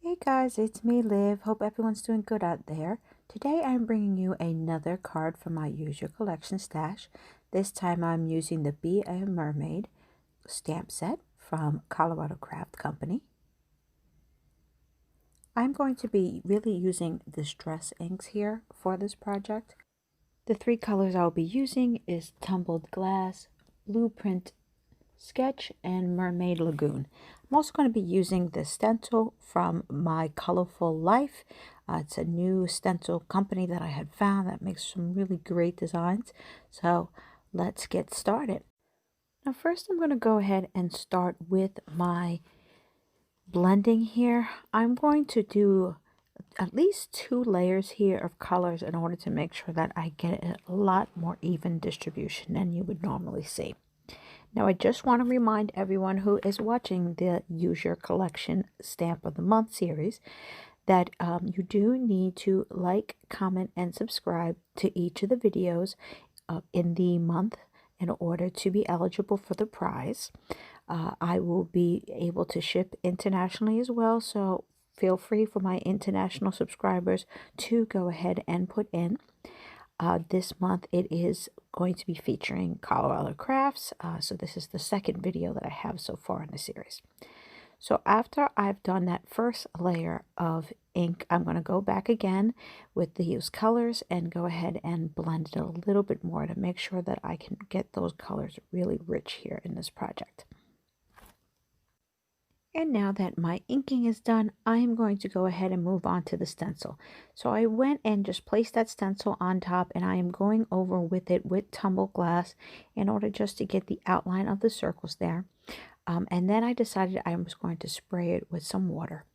Hey guys, it's me, Liv. Hope everyone's doing good out there. Today I'm bringing you another card from my Use Your Collection stash. This time I'm using the Be a Mermaid stamp set from Colorado Craft Company. I'm going to be really using Distress inks here for this project. The three colors I'll be using is Tumbled Glass, Blueprint Sketch, and Mermaid Lagoon. I'm also going to be using the stencil from My Colorful Life. It's a new stencil company that I had found that makes some really great designs. So let's get started. Now first I'm going to go ahead and start with my blending here. I'm going to do at least 2 layers here of colors in order to make sure that I get a lot more even distribution than you would normally see. Now, I just want to remind everyone who is watching the Use Your Collection Stamp of the Month series that you do need to like, comment, and subscribe to each of the videos in the month in order to be eligible for the prize. I will be able to ship internationally as well, so feel free for my international subscribers to go ahead and put in. This month it is going to be featuring Colorado Crafts, so this is the second video that I have so far in the series. So after I've done that first layer of ink, I'm going to go back again with the used colors and go ahead and blend it a little bit more to make sure that I can get those colors really rich here in this project. And now that my inking is done, I am going to go ahead and move on to the stencil. So I went and just placed that stencil on top, and I am going over with it with tumbled glass in order just to get the outline of the circles there. And then I decided I was going to spray it with some water.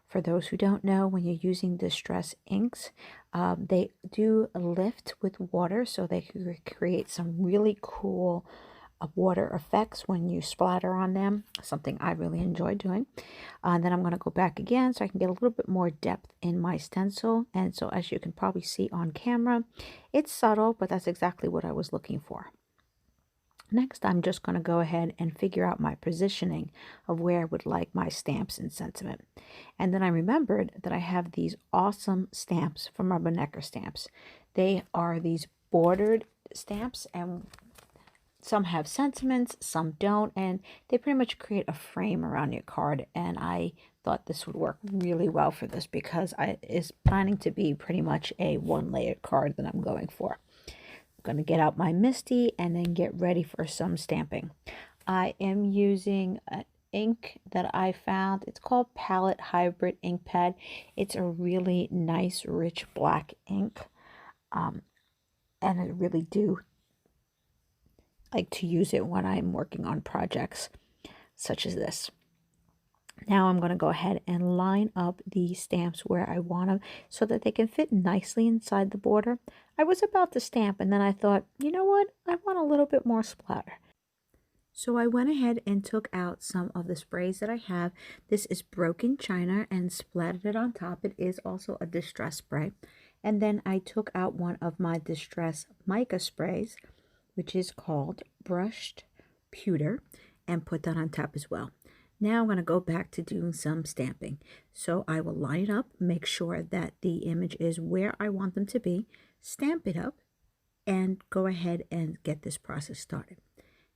For those who don't know, when you're using Distress inks, they do lift with water, so they can create some really cool water effects when you splatter on them, something I really enjoy doing. Then I'm going to go back again so I can get a little bit more depth in my stencil. And so as you can probably see on camera, it's subtle, but that's exactly what I was looking for. Next, I'm just going to go ahead and figure out my positioning of where I would like my stamps and sentiment. And then I remembered that I have these awesome stamps from Rubber Necker Stamps. They are these bordered stamps, and some have sentiments, some don't, and they pretty much create a frame around your card. And I thought this would work really well for this because it's planning to be pretty much a one-layered card that I'm going for. I'm going to get out my Misty and then get ready for some stamping. I am using an ink that I found. It's called Palette Hybrid Ink Pad. It's a really nice, rich black ink, and I really do like to use it when I'm working on projects such as this. Now I'm going to go ahead and line up the stamps where I want them so that they can fit nicely inside the border. I was about to stamp, and then I thought, you know what? I want a little bit more splatter. So I went ahead and took out some of the sprays that I have. This is Broken China, and splattered it on top. It is also a Distress spray. And then I took out one of my Distress mica sprays, which is called Brushed Pewter, and put that on top as well. Now I'm going to go back to doing some stamping. So I will line it up, make sure that the image is where I want them to be, stamp it up, and go ahead and get this process started.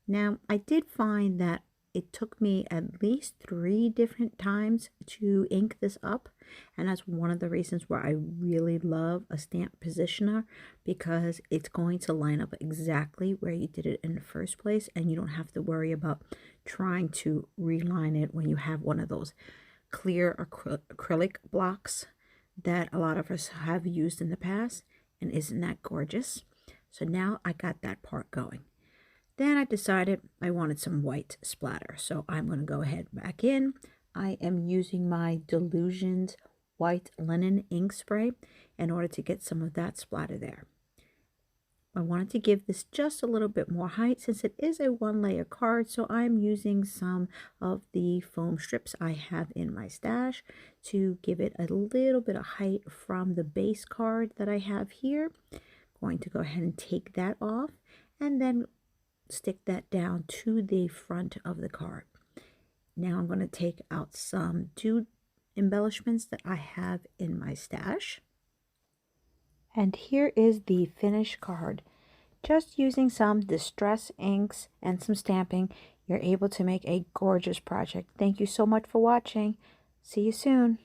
Now, I did find that it took me at least 3 different times to ink this up, and that's one of the reasons why I really love a stamp positioner, because it's going to line up exactly where you did it in the first place, and you don't have to worry about trying to reline it when you have one of those clear acrylic blocks that a lot of us have used in the past. And isn't that gorgeous? So now I got that part going. Then I decided I wanted some white splatter, so I'm going to go ahead back in. I am using my Delusions white linen ink spray in order to get some of that splatter there. I wanted to give this just a little bit more height since it is a one-layer card, so I'm using some of the foam strips I have in my stash to give it a little bit of height from the base card that I have here. Going to go ahead and take that off and then stick that down to the front of the card. Now I'm going to take out some 2 embellishments that I have in my stash. And here is the finished card. Just using some distress inks and some stamping, you're able to make a gorgeous project. Thank you so much for watching. See you soon.